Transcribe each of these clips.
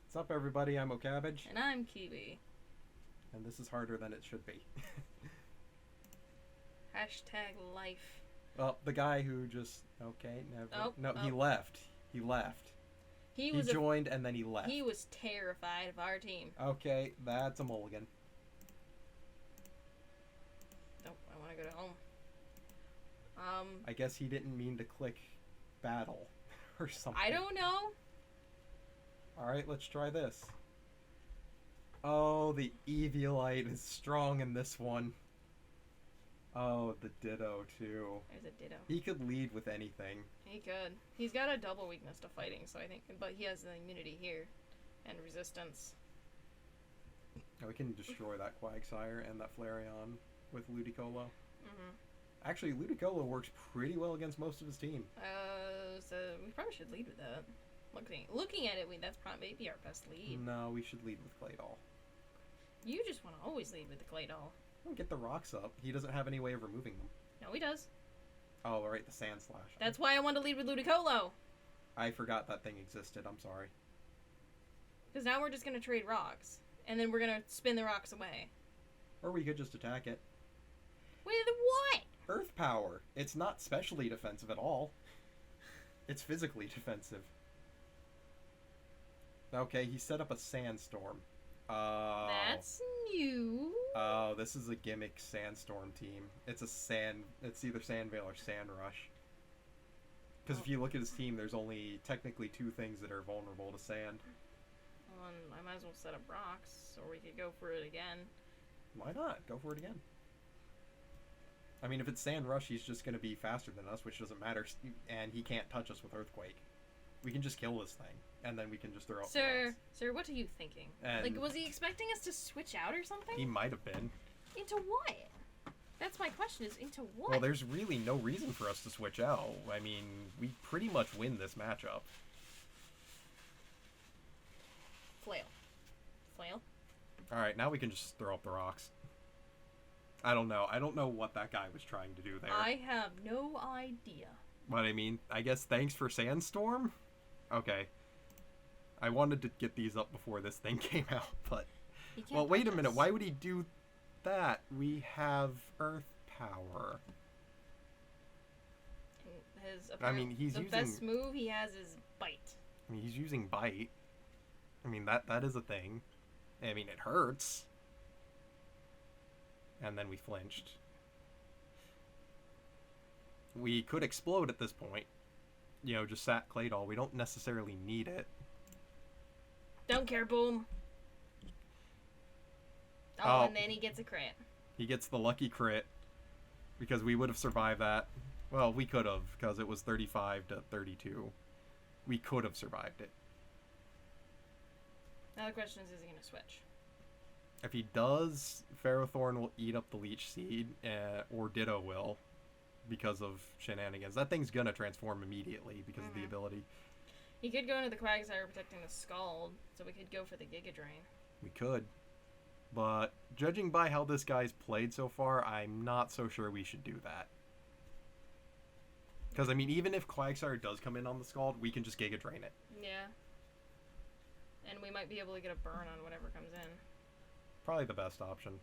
What's up, everybody? I'm O'Cabbage. And I'm Kiwi. And this is harder than it should be. Hashtag life. Well, the guy who just... Okay, never... Oh, no, oh. He left. He left. He joined and then he left. He was terrified of our team. Okay, that's a mulligan. Oh, I want to go to home. I guess he didn't mean to click battle or something. I don't know. Alright, let's try this. Oh, the Eviolite is strong in this one. Oh, the Ditto, too. There's a Ditto. He could lead with anything. He could. He's got a double weakness to fighting, so I think... But he has the immunity here. And resistance. We can destroy that Quagsire and that Flareon with Ludicolo. Mm-hmm. Actually, Ludicolo works pretty well against most of his team. So we probably should lead with that. Looking at it, that's probably maybe our best lead. No, we should lead with Claydol. You just want to always lead with the Claydol. Don't get the rocks up. He doesn't have any way of removing them. No, he does. Oh, right, the Sand Slash. That's why I wanted to lead with Ludicolo. I forgot that thing existed. I'm sorry. Because now we're just going to trade rocks. And then we're going to spin the rocks away. Or we could just attack it. With what? Earth Power. It's not specially defensive at all. It's physically defensive. Okay, he set up a Sandstorm. That's new. Oh, this is a gimmick Sandstorm team. It's either Sandveil or Sandrush. Because if you look at his team, there's only technically two things that are vulnerable to sand. Well, I might as well set up rocks, or we could go for it again. Why not? Go for it again. I mean, if it's Sandrush, he's just going to be faster than us, which doesn't matter, and he can't touch us with Earthquake. We can just kill this thing, and then we can just throw out the rocks. Sir, what are you thinking? And was he expecting us to switch out or something? He might have been. Into what? That's my question, is into what? Well, there's really no reason for us to switch out. I mean, we pretty much win this matchup. Flail. Flail? Alright, now we can just throw up the rocks. I don't know. I don't know what that guy was trying to do there. I have no idea. But I mean, I guess thanks for Sandstorm? Okay. I wanted to get these up before this thing came out, but... Well, wait a minute. Why would he do that? We have Earth Power. I mean, the best move he has is Bite. I mean, he's using Bite. I mean, that is a thing. I mean, it hurts. And then we flinched. We could explode at this point. You know, just sat Claydol. We don't necessarily need it. Don't care, boom. Oh, and then he gets a crit. He gets the lucky crit. Because we would have survived that. Well, we could have, because it was 35 to 32. We could have survived it. Now the question is he going to switch? If he does, Ferrothorn will eat up the Leech Seed, or Ditto will, because of shenanigans. That thing's gonna transform immediately because of the ability. He could go into the Quagsire protecting the Scald, so we could go for the Giga Drain. We could. But judging by how this guy's played so far, I'm not so sure we should do that. Because, I mean, even if Quagsire does come in on the Scald, we can just Giga Drain it. Yeah. And we might be able to get a burn on whatever comes in. Probably the best option.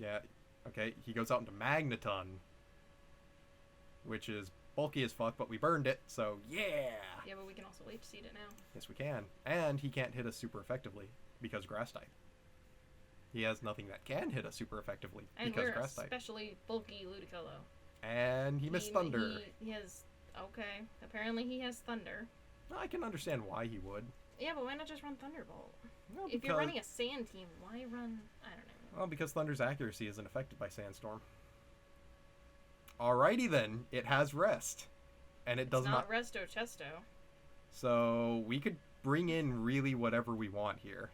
Yeah, okay, he goes out into Magneton. Which is bulky as fuck, but we burned it, so yeah! Yeah, but we can also Leech Seed it now. Yes, we can. And he can't hit us super effectively, because Grass type. He has nothing that can hit us super effectively, because Grass type. And we're especially bulky Ludicolo. And he missed Thunder. He has... Okay, apparently he has Thunder. I can understand why he would. Yeah, but why not just run Thunderbolt? Well, if you're running a Sand team, why run... I don't know. Well, because Thunder's accuracy isn't affected by Sandstorm. Alrighty then, it has Rest. And it does not... Resto Chesto. So, we could bring in really whatever we want here.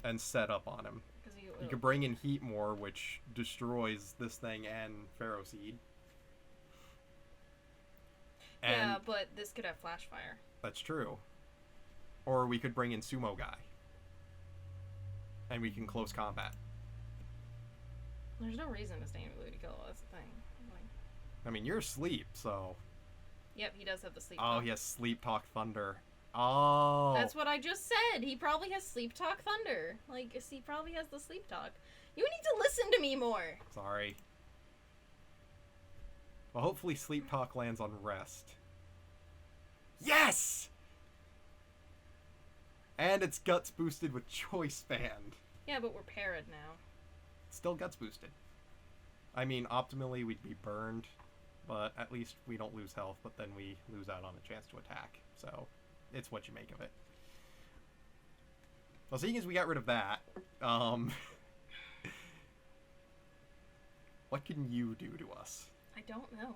And set up on him. You could bring in Heatmore, which destroys this thing and Pharaoh Seed. And yeah, but this could have Flash Fire. That's true. Or we could bring in Sumo Guy. And we can close combat. There's no reason to stay in Ludicolo, that's the thing. I mean, you're asleep, so... Yep, he does have the Sleep Talk. Talk. He has Sleep Talk Thunder. Oh. That's what I just said. He probably has Sleep Talk Thunder. Like, he probably has the Sleep Talk. You need to listen to me more. Sorry. Well, hopefully Sleep Talk lands on Rest. Yes! And it's Guts boosted with Choice Band. Yeah, but we're parried now. Still Guts boosted. I mean, optimally we'd be burned, but at least we don't lose health, but then we lose out on a chance to attack. So, it's what you make of it. Well, seeing as we got rid of that, what can you do to us? I don't know.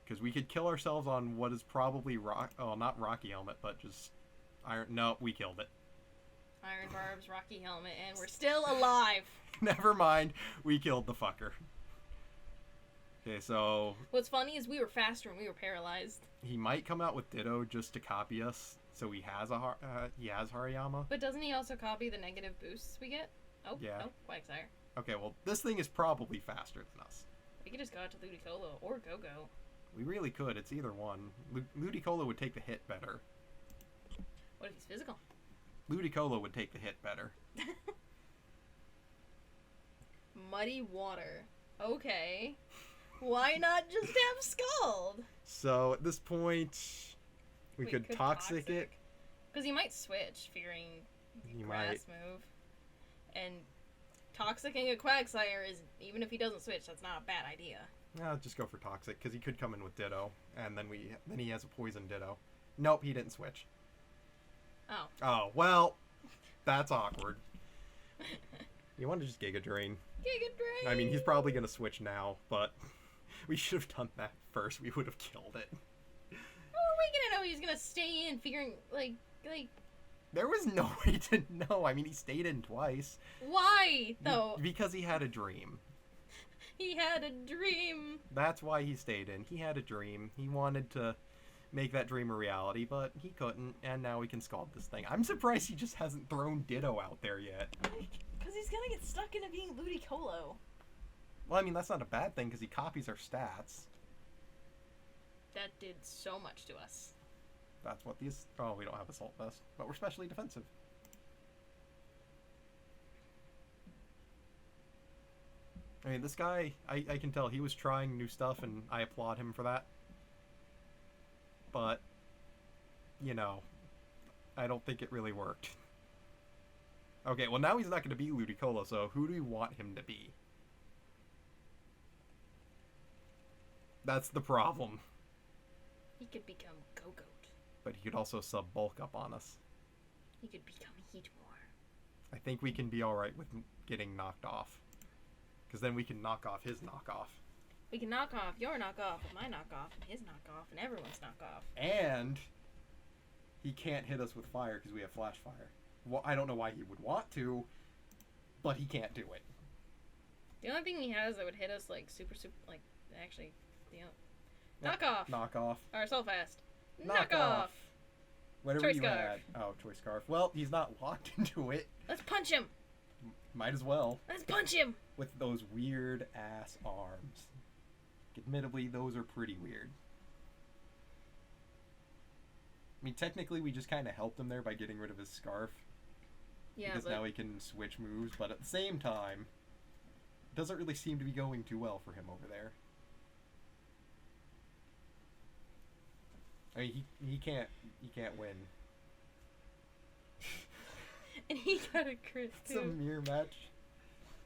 Because we could kill ourselves on what is probably not Rocky Helmet, but just Iron. No, we killed it. Iron Barb's Rocky Helmet, and we're still alive. Never mind, we killed the fucker. Okay, so what's funny is we were faster and we were paralyzed. He might come out with Ditto just to copy us, so he has Hariyama. But doesn't he also copy the negative boosts we get? Oh, yeah. Oh, Quagsire. Okay, well, this thing is probably faster than us. We could just go out to Ludicolo or Go-Go. We really could. It's either one. Ludicolo would take the hit better. What if he's physical? Ludicolo would take the hit better. Muddy Water. Okay. Why not just have Scald? So, at this point, we could Toxic it. Because he might switch, fearing the grass move. And Toxicing a Quagsire is, even if he doesn't switch, that's not a bad idea. No, just go for Toxic, because he could come in with Ditto, and then he has a Poison Ditto. Nope, he didn't switch. Oh. Oh, well, that's awkward. You want to just Giga Drain. Giga Drain! I mean, he's probably going to switch now, but we should have done that first. We would have killed it. How are we going to know he's going to stay in, figuring, like... There was no way to know. I mean, he stayed in twice. Why, though? Because he had a dream. He had a dream. That's why he stayed in. He had a dream. He wanted to make that dream a reality, but he couldn't, and now we can Scald this thing. I'm surprised he just hasn't thrown Ditto out there yet. Because he's gonna get stuck into being Ludicolo. Well, I mean, that's not a bad thing, because he copies our stats. That did so much to us. That's what these... Oh, we don't have Assault Vest, but we're specially defensive. I mean, this guy, I can tell he was trying new stuff, and I applaud him for that. But, you know, I don't think it really worked. Okay, well now he's not going to be Ludicolo, so who do we want him to be? That's the problem. He could become Go-Goat. But he could also sub-bulk up on us. He could become Heatmore. I think we can be alright with getting knocked off. Because then we can knock off his knockoff. We can knock off your knockoff with my knockoff and his knockoff and everyone's knockoff. And he can't hit us with fire because we have flash fire. Well, I don't know why he would want to, but he can't do it. The only thing he has that would hit us like super, like, actually, knockoff. Knockoff. Or Assault Vest. Knockoff. Whatever Choice you Scarf. had. Oh, Choice Scarf. Well, he's not locked into it. Let's punch him. Might as well. Let's punch him. With those weird ass arms. Admittedly, those are pretty weird. I mean, technically, we just kind of helped him there by getting rid of his scarf. Yeah, because now he can switch moves, but at the same time, it doesn't really seem to be going too well for him over there. I mean, he can't win. And he got a crit too. It's a mirror match.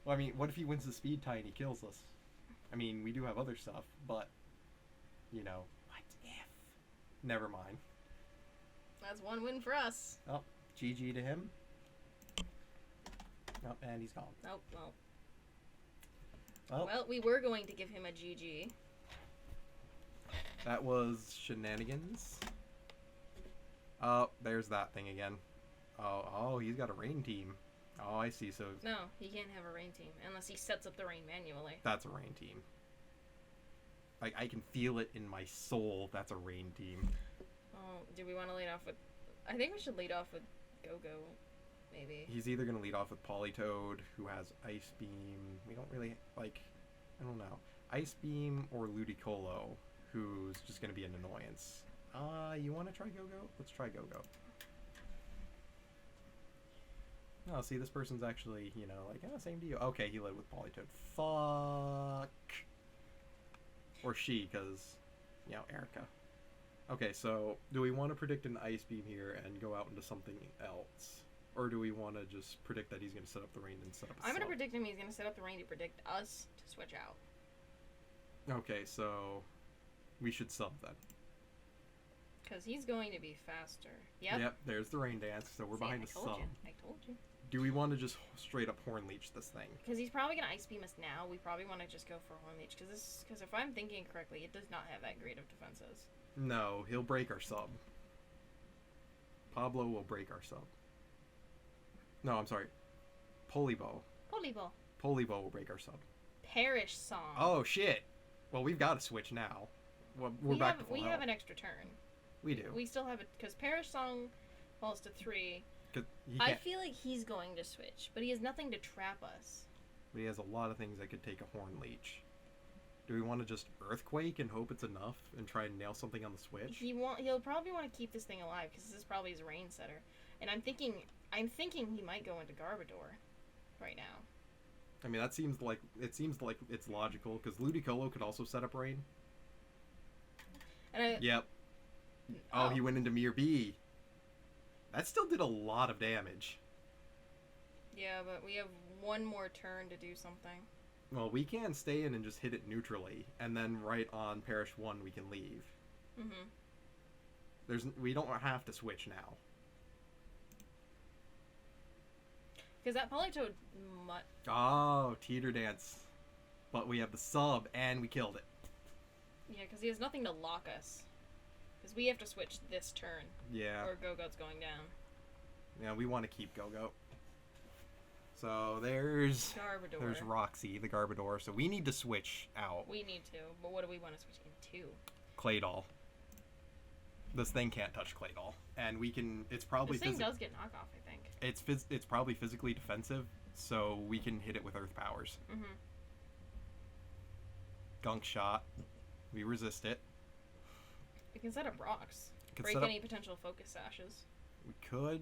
Well, I mean, what if he wins the speed tie and he kills us? I mean, we do have other stuff, but, you know, what if? Never mind. That's one win for us. Oh, GG to him. Oh, and he's gone. Oh, well, we were going to give him a GG. That was shenanigans. Oh, there's that thing again. Oh, he's got a rain team. Oh, I see. So no, he can't have a rain team unless he sets up the rain manually. That's a rain team. Like, I can feel it in my soul. That's a rain team. Oh, do we want to lead off with... I think we should lead off with Go-Go, maybe. He's either going to lead off with Politoed, who has Ice Beam. We don't really, like... I don't know. Ice Beam or Ludicolo, who's just going to be an annoyance. You want to try Go-Go? Let's try Go-Go. Oh, see, this person's actually, you know, like, same to you. Okay, he led with Polytoad. Fuck. Or she, because, you know, Erica. Okay, so do we want to predict an Ice Beam here and go out into something else? Or do we want to just predict that he's going to set up the rain and set up a I'm going to predict him. He's going to set up the rain to predict us to switch out. Okay, so we should sub then. Because he's going to be faster. Yep, there's the rain dance, so we're behind the sub. I told you. Do we want to just straight up Horn Leech this thing? Because he's probably going to Ice Beam us now. We probably want to just go for Horn Leech. Because if I'm thinking correctly, it does not have that great of defenses. No, he'll break our sub. Pablo will break our sub. No, I'm sorry. Polibo. Polibo will break our sub. Perish Song. Oh, shit. Well, we've got to switch now. Well, we're back to full We health. have an extra turn. We do. We still have it. Because Perish Song falls to 3. I feel like he's going to switch, but he has nothing to trap us. But he has a lot of things that could take a Horn Leech. Do we want to just Earthquake and hope it's enough and try and nail something on the switch? He'll probably want to keep this thing alive because this is probably his rain setter. And I'm thinking he might go into Garbodor right now. I mean, seems like it's logical because Ludicolo could also set up rain. Yep. Oh, he went into Mir B. That still did a lot of damage. Yeah, but we have one more turn to do something. Well, we can stay in and just hit it neutrally, and then right on Perish 1 we can leave. We don't have to switch now. Because that Politoed Oh, Teeter Dance. But we have the sub, and we killed it. Yeah, because he has nothing to lock us. Because we have to switch this turn. Yeah. Or Go-Go's going down. Yeah, we want to keep Go-Go. So there's Garbodor. There's Roxy, the Garbodor. So we need to switch out. We need to, but what do we want to switch into? Claydol. This thing can't touch Claydol, and we can. It's probably. This thing does get knockoff, I think. It's probably physically defensive, so we can hit it with Earth Powers. Gunk Shot. We resist it. We can set up rocks. Break any potential Focus Sashes. We could.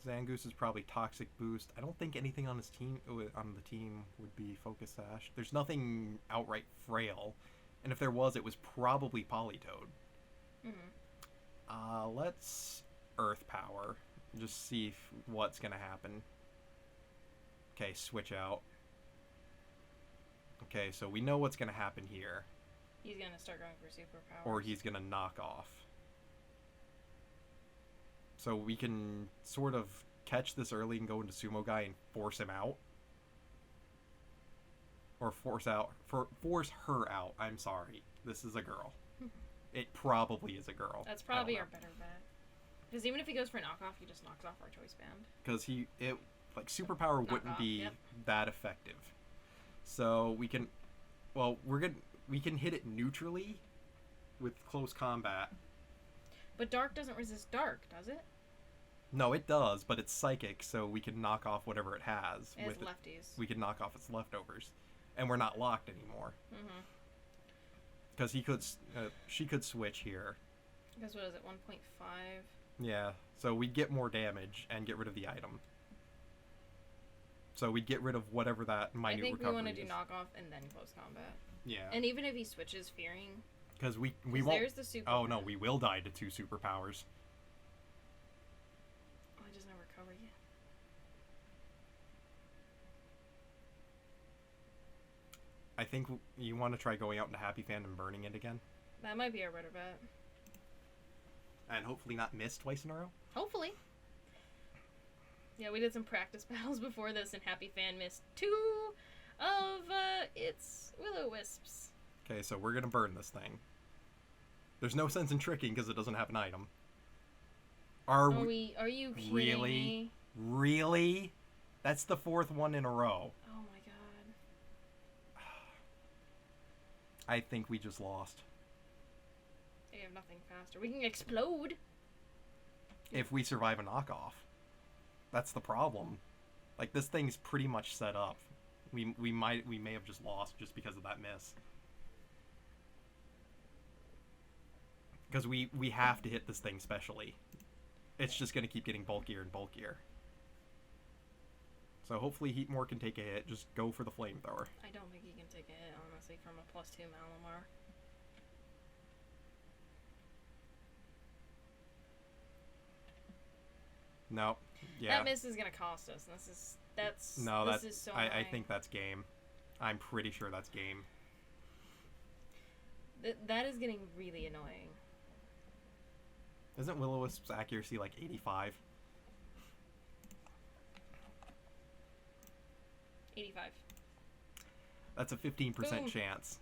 Zangoose is probably Toxic Boost. I don't think anything on the team would be Focus Sash. There's nothing outright frail, and if there was, it was probably Politoed. Let's Earth Power. Just see what's gonna happen. Okay, switch out. Okay, so we know what's gonna happen here. He's gonna start going for Superpower. Or he's gonna knock off. So we can sort of catch this early and go into Sumo Guy and force him out. Or force her out. I'm sorry. This is a girl. It probably is a girl. That's probably our better bet. Because even if he goes for a knockoff, he just knocks off our Choice Band. Because Superpower wouldn't be that effective. So we can, we can hit it neutrally with close combat. But Dark doesn't resist Dark, does it? No, it does, but it's psychic, so we can knock off whatever it has. With lefties. We can knock off its leftovers, and we're not locked anymore. Because she could switch here. Because what is it, 1.5? Yeah, so we'd get more damage and get rid of the item. So we'd get rid of whatever that minute recovery is. I think we want to do knockoff and then close combat. Yeah. And even if he switches Fearing... Because we won't... There's the super... Oh, no, we will die to 2 superpowers. Oh, it doesn't have recovery yet. I think you want to try going out into Happy Fan and burning it again. That might be our better bet. And hopefully not miss twice in a row? Hopefully. Yeah, we did some practice battles before this, and Happy Fan missed 2 of its Will-O-Wisps. Okay, so we're gonna burn this thing. There's no sense in tricking because it doesn't have an item. Are you kidding me? Really? That's the 4th one in a row. Oh my god. I think we just lost. They have nothing faster. We can explode. If we survive a knockoff. That's the problem. Like, this thing's pretty much set up. We may have just lost just because of that miss. Because we have to hit this thing specially. It's just going to keep getting bulkier and bulkier. So hopefully Heatmore can take a hit. Just go for the flamethrower. I don't think he can take a hit, honestly, from a +2 Malamar. No. Yeah. That miss is going to cost us. This is so I think that's game. I'm pretty sure that's game. That is getting really annoying. Isn't Will-O-Wisp's accuracy like 85? 85. That's a 15% Boom. chance.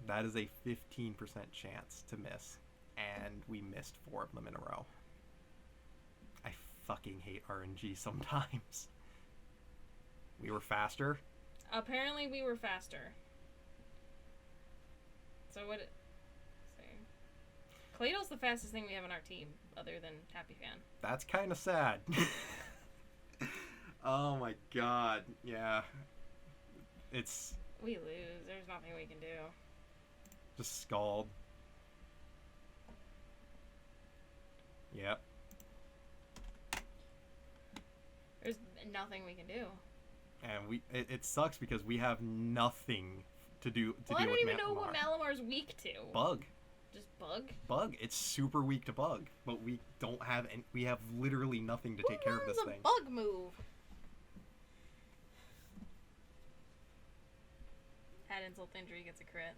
That is a 15% chance to miss. And we missed 4 of them in a row. I fucking hate RNG sometimes. We were faster. Apparently we were faster. So what... Cladle's the fastest thing we have on our team, other than Happy Fan. That's kind of sad. Oh my god. Yeah. It's... We lose. There's nothing we can do. Just Scald. Yep. There's nothing we can do. And it sucks because we have nothing to do with I don't even know what Malamar's weak to. Bug. Just bug? Bug. It's super weak to bug, but we don't have any, we have literally nothing to take care of this thing. Bug move? Add insult to injury, gets a crit.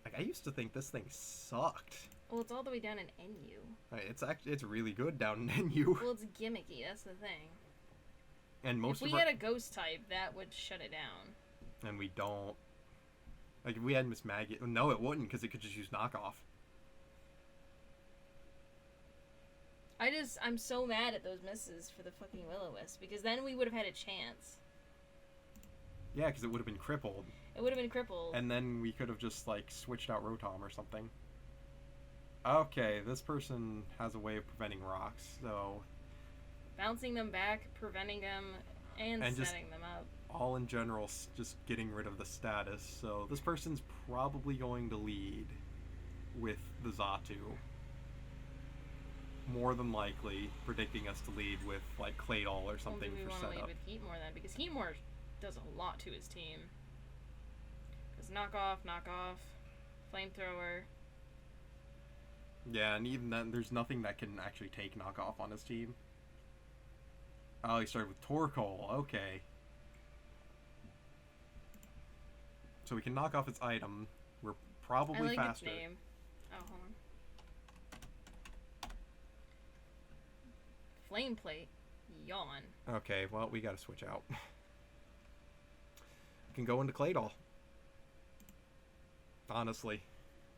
Like, I used to think this thing sucked. Well, it's all the way down in NU. It's really good down in NU. Well, it's gimmicky, that's the thing. And most if we had a ghost type, that would shut it down. And we don't. Like, if we had Miss Maggie... No, it wouldn't, because it could just use knockoff. I'm so mad at those misses for the fucking Will-O-Wisp, because then we would have had a chance. Yeah, because it would have been crippled. It would have been crippled. And then we could have just, like, switched out Rotom or something. Okay, this person has a way of preventing rocks, so... Bouncing them back, preventing them, and setting them up. All in general, just getting rid of the status. So this person's probably going to lead with the Xatu. More than likely, predicting us to lead with, like, Claydol or something for setup. Do we want to lead with Heatmore then? Because Heatmore does a lot to his team. Because knockoff, flamethrower. Yeah, and even then, there's nothing that can actually take knockoff on his team. Oh, he started with Torkoal. Okay. So we can knock off its item. We're probably faster. Its name. Oh, hold on. Flame Plate. Yawn. Okay, well, we gotta switch out. We can go into Claydol. Honestly.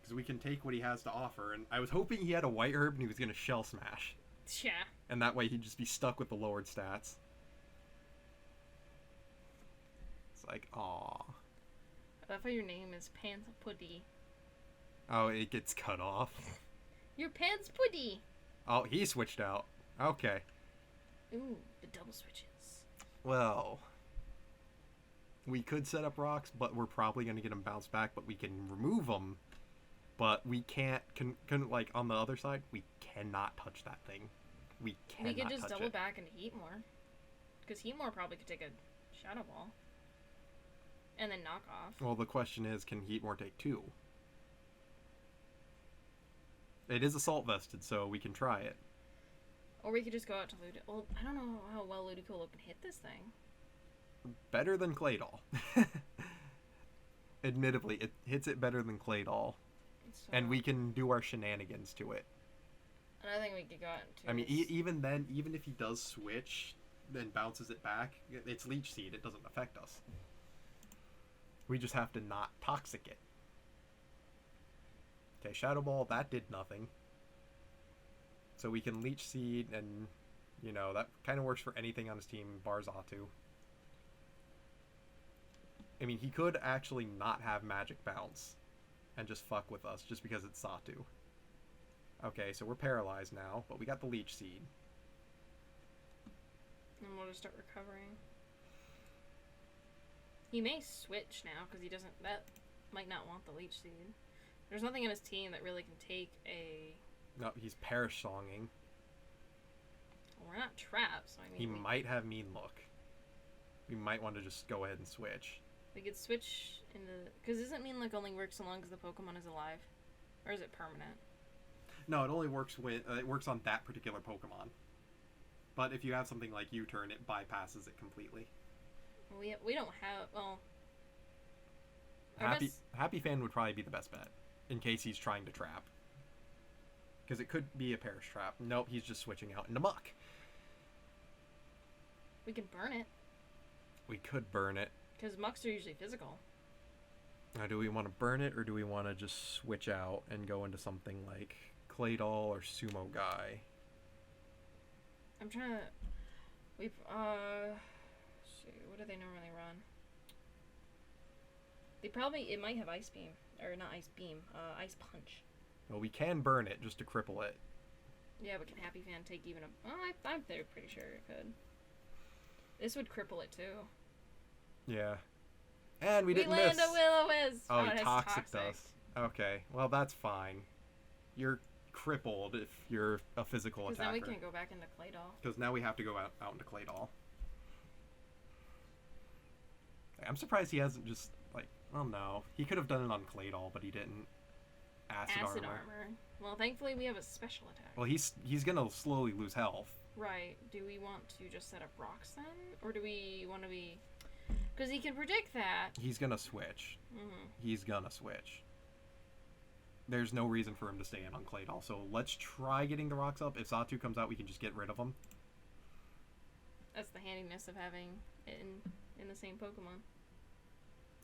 Because we can take what he has to offer. And I was hoping he had a White Herb and he was gonna Shell Smash. Yeah. And that way he'd just be stuck with the lowered stats. It's like, aw. I love how your name is Pants Putty. Oh, it gets cut off. Your Pants Putty! Oh, he switched out. Okay. Ooh, the double switches. Well, we could set up rocks, but we're probably going to get them bounced back, but we can remove them. But we can't, like, on the other side, we cannot touch that thing. We cannot touch it. We could just double back into Heatmore. Because Heatmore probably could take a Shadow Ball. And then knock off. Well, the question is, can Heatmore take 2? It is assault vested, so we can try it. Or we could just go out to Ludicolo. Well, I don't know how well Ludicolo can hit this thing. Better than Claydol. Admittedly, it hits it better than Claydol. And we can do our shenanigans to it. And I think we could go out to... I mean, even then, even if he does switch, then bounces it back, it's Leech Seed. It doesn't affect us. We just have to not Toxic it. Okay, Shadow Ball, that did nothing. So we can Leech Seed, and, you know, that kind of works for anything on his team, bar Xatu. I mean, he could actually not have Magic Bounce and just fuck with us just because it's Xatu. Okay, so we're paralyzed now, but we got the Leech Seed. And we'll just start recovering. He may switch now, because he doesn't... That might not want the Leech Seed. There's nothing in his team that really can take a... No, he's Perish Songing. Well, we're not trapped, so I mean... He might have Mean Look. We might want to just go ahead and switch. We could switch into... Because doesn't Mean Look only work so long as the Pokemon is alive? Or is it permanent? No, it only works when... it works on that particular Pokemon. But if you have something like U-Turn, it bypasses it completely. We don't have... Well... Happy Fan would probably be the best bet. In case he's trying to trap. Because it could be a Perish Trap. Nope, he's just switching out into Muck. We can burn it. We could burn it. Because Mucks are usually physical. Now, do we want to burn it, or do we want to just switch out and go into something like Claydol or Sumo Guy? I'm trying to... We've, shoot, what do they normally run? They probably... It might have Ice Beam. Or not Ice Beam. Ice Punch. Well, we can burn it just to cripple it. Yeah, but can Happy Fan take even a... Oh, I'm pretty sure it could. This would cripple it, too. Yeah. And we didn't land miss. a Will-O-Wisp! Oh, toxic does. Okay, well, that's fine. You're crippled if you're a physical attacker. Because then we can't go back into Claydol. Because now we have to go out into Claydol. I'm surprised he hasn't just, like... Oh, no. He could have done it on Claydol, but he didn't. Acid armor. Well, thankfully we have a special attack. Well, he's gonna slowly lose health. Right. Do we want to just set up rocks then? Or do we want to be... Because he can predict that. He's gonna switch. Mm-hmm. He's gonna switch. There's no reason for him to stay in on Claydol, so let's try getting the rocks up. If Xatu comes out, we can just get rid of him. That's the handiness of having it in the same Pokemon.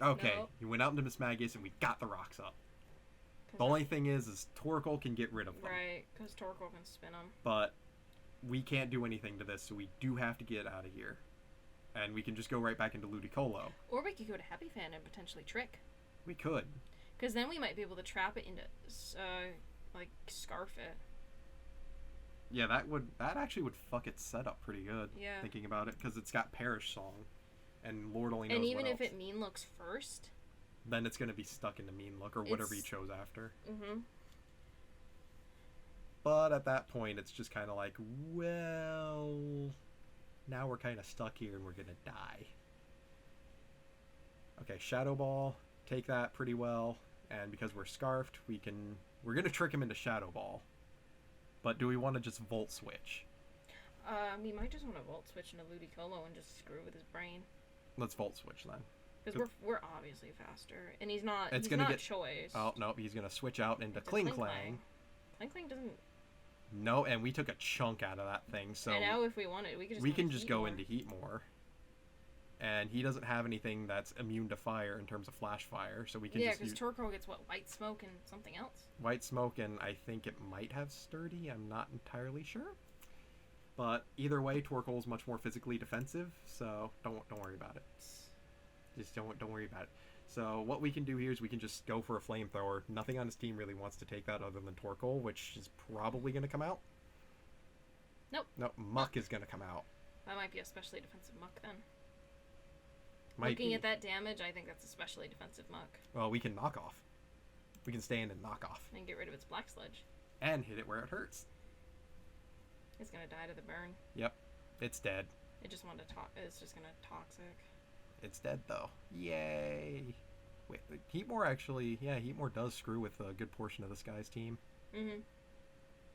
Okay, Nope. he went out into Mismagius and we got the rocks up. The only thing is Torkoal can get rid of them. Right, because Torkoal can spin them. But we can't do anything to this, so we do have to get out of here. And we can just go right back into Ludicolo. Or we could go to Happy Fan and potentially trick. We could. Because then we might be able to trap it into, like, Scarf it. Yeah, that actually would fuck its setup pretty good. Yeah. Thinking about it, because it's got Perish Song. And Lord only knows and even what if else. it Mean Looks first... Then it's going to be stuck in the Mean Look, or whatever he chose after. Mm-hmm. But at that point, it's just kind of like, well... Now we're kind of stuck here and we're going to die. Okay, Shadow Ball. Take that pretty well. And because we're Scarfed, we're going to trick him into Shadow Ball. But do we want to just Volt Switch? We might just want to Volt Switch into Ludicolo and just screw with his brain. Let's Volt Switch then. Because we're obviously faster, and he's not. It's he's gonna not get choice. Oh no, he's gonna switch out into Kling Clang. Kling Clang doesn't. No, and we took a chunk out of that thing, so. And now, if we wanted, we can just go into Heatmore. And he doesn't have anything that's immune to fire in terms of Flash Fire, so we can just. Yeah, because Torkoal gets what, White Smoke and something else. White Smoke, and I think it might have Sturdy. I'm not entirely sure. But either way, Torkoal's much more physically defensive, so don't worry about it. Just don't worry about it. So what we can do here is we can just go for a Flamethrower. Nothing on his team really wants to take that other than Torkoal, which is probably going to come out. Nope. Nope, Muck is going to come out. That might be a specially defensive Muck then. Looking at that damage, I think that's a specially defensive Muck. Well, we can knock off. We can stay in and knock off. And get rid of its Black Sludge. And hit it where it hurts. It's going to die to the burn. Yep, it's dead. It just wanted to it's just going to Toxic. It's dead, though. Yay! Wait, Heatmore actually... Yeah, Heatmore does screw with a good portion of this guy's team. Mm-hmm.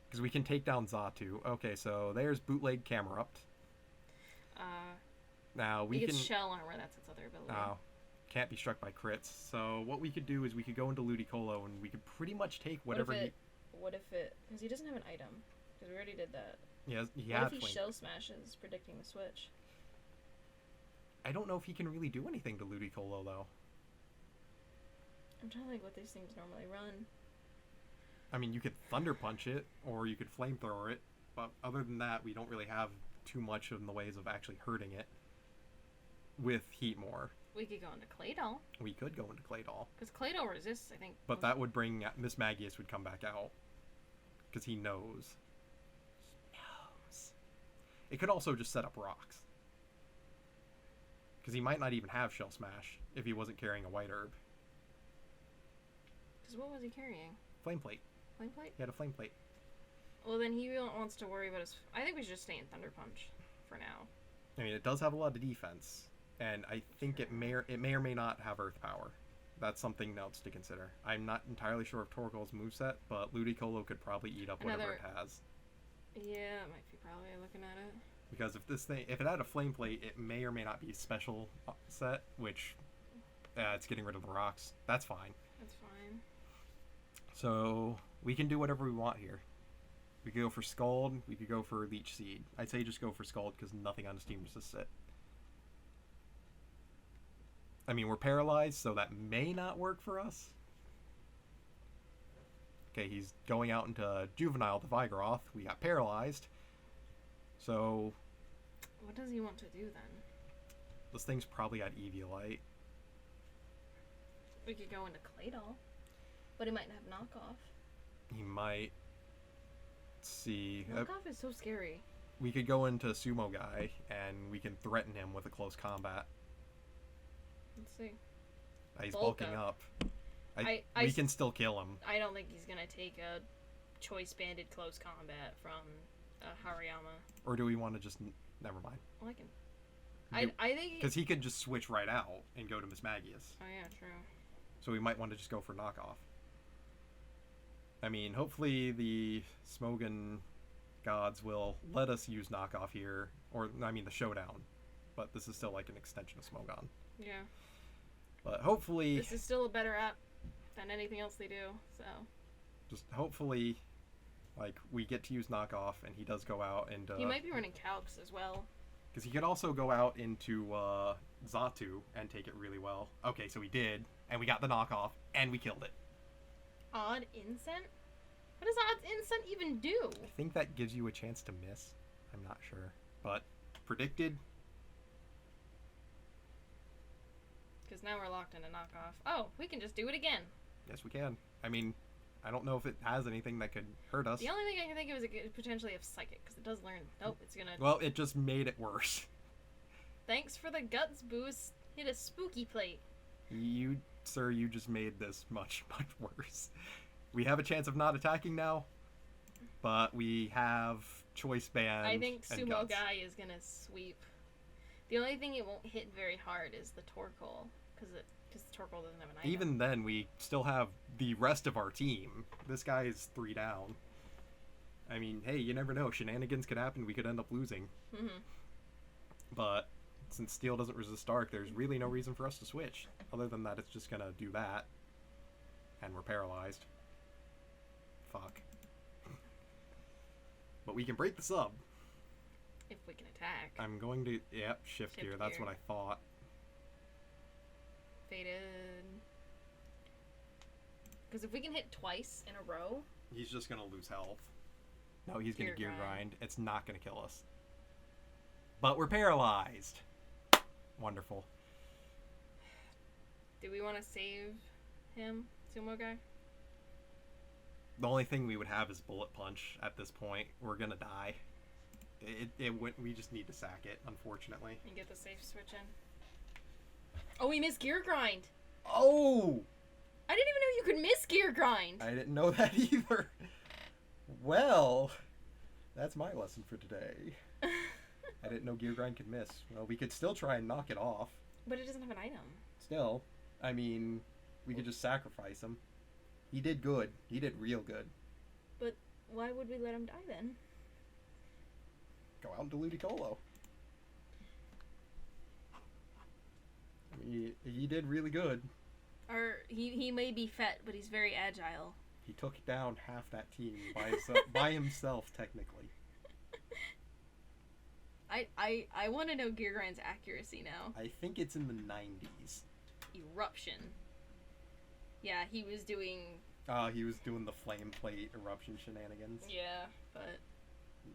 Because we can take down Xatu. Okay, so there's Bootleg Camerupt. Now, we can... Shell Armor, that's its other ability. Oh. Can't be struck by crits. So what we could do is we could go into Ludicolo and we could pretty much take whatever What if it... Because he doesn't have an item. Because we already did that. Yeah, what if he Shell Smashes, predicting the switch? I don't know if he can really do anything to Ludicolo, though. I'm trying to think what these things normally run. I mean, you could Thunder Punch it, or you could Flamethrower it, but other than that, we don't really have too much in the ways of actually hurting it with Heatmore. We could go into Claydol. We could go into Claydol. Because Claydol resists, I think. But that would bring... Mismagius would come back out. Because he knows. He knows. It could also just set up rocks. Because he might not even have Shell Smash if he wasn't carrying a White Herb. Because what was he carrying? Flame plate. Flame plate? He had a flame plate. Well, then he wants to worry about his... I think we should just stay in Thunder Punch for now. I mean, it does have a lot of defense, and I think it may or may not have Earth Power. That's something else to consider. I'm not entirely sure of Torkoal's moveset, but Ludicolo could probably eat up whatever it has. Yeah, it might be probably looking at it. Because if it had a flame plate, it may or may not be special set, which it's getting rid of the rocks. That's fine. That's fine. So we can do whatever we want here. We could go for Scald. We could go for Leech Seed. I'd say just go for Scald because nothing on his team resists it. I mean, we're paralyzed, so that may not work for us. Okay, he's going out into Juvenile to Vigoroth. We got paralyzed. So... what does he want to do then? This thing's probably got Eviolite. We could go into Claydol. But he might have knockoff. He might. Let's see. Knockoff is so scary. We could go into Sumo Guy, and we can threaten him with a close combat. Let's see. He's bulking up. We can still kill him. I don't think he's gonna take a choice banded close combat from Hariyama. Or do we want to just... Never mind. Well, I can... I think... Because he could just switch right out and go to Mismagius. Oh, yeah, true. So we might want to just go for knockoff. I mean, hopefully the Smogon gods will let us use knockoff here. Or, I mean, the Showdown. But this is still like an extension of Smogon. Yeah. But hopefully... this is still a better app than anything else they do, so... just hopefully, like, we get to use knockoff and he does go out and... he might be running Calcs as well. Because he could also go out into Xatu and take it really well. Okay, so he did, and we got the knockoff, and we killed it. Odd Incent? What does Odd Incent even do? I think that gives you a chance to miss. I'm not sure. But, predicted... because now we're locked in a knockoff. Oh, we can just do it again. Yes, we can. I mean, I don't know if it has anything that could hurt us. The only thing I can think of is it could potentially have Psychic, because it does learn... nope, it's gonna... well, it just made it worse. Thanks for the guts boost. Hit a spooky plate. You, sir, you just made this much, much worse. We have a chance of not attacking now, but we have Choice Band. I think and Sumo Guts. Guy is gonna sweep. The only thing it won't hit very hard is the Torkoal, because Torkoal doesn't have an item. Even then, we still have the rest of our team. This guy is 3 down. I mean, hey, you never know. Shenanigans could happen. We could end up losing. Mm-hmm. But since Steel doesn't resist Dark, there's really no reason for us to switch. Other than that, it's just going to do that. And we're paralyzed. Fuck. But we can break the sub. If we can attack. I'm going to... yep, shift gear. That's what I thought. Faded. Because if we can hit twice in a row... he's just going to lose health. No, he's going to gear grind. It's not going to kill us. But we're paralyzed. Wonderful. Do we want to save him, Sumo Guy? The only thing we would have is Bullet Punch at this point. We're going to die. We just need to sack it, unfortunately. And get the safe switch in. Oh, we missed Gear Grind! Oh! I didn't even know you could miss Gear Grind! I didn't know that either. Well, that's my lesson for today. I didn't know Gear Grind could miss. Well, we could still try and knock it off. But it doesn't have an item. Still, I mean, we could just sacrifice him. He did good. He did real good. But why would we let him die then? Go out into Ludicolo. He did really good. Or he may be fat, but he's very agile. He took down half that team by himself, technically. I want to know Gear Grind's accuracy now. I think it's in the 90s. Eruption. Yeah, he was doing... he was doing the flame plate eruption shenanigans. Yeah, but...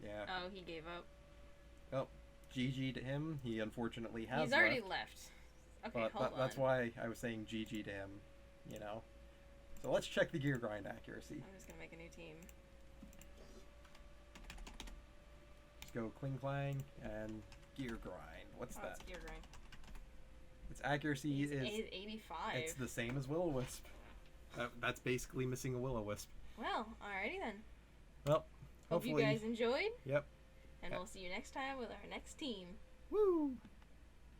yeah. Oh, he gave up. Oh, GG to him. He unfortunately has He's already left. Okay, but hold on. That's why I was saying GG to him, you know. So let's check the Gear Grind accuracy. I'm just gonna make a new team. Let's go Kling Clang and Gear Grind. What's that? It's Gear Grind. Its accuracy is 85. It's the same as Will-O-Wisp. That's basically missing a Will-O-Wisp. Well, alrighty then. Well, hope you guys enjoyed. Yep. And we'll see you next time with our next team. Woo!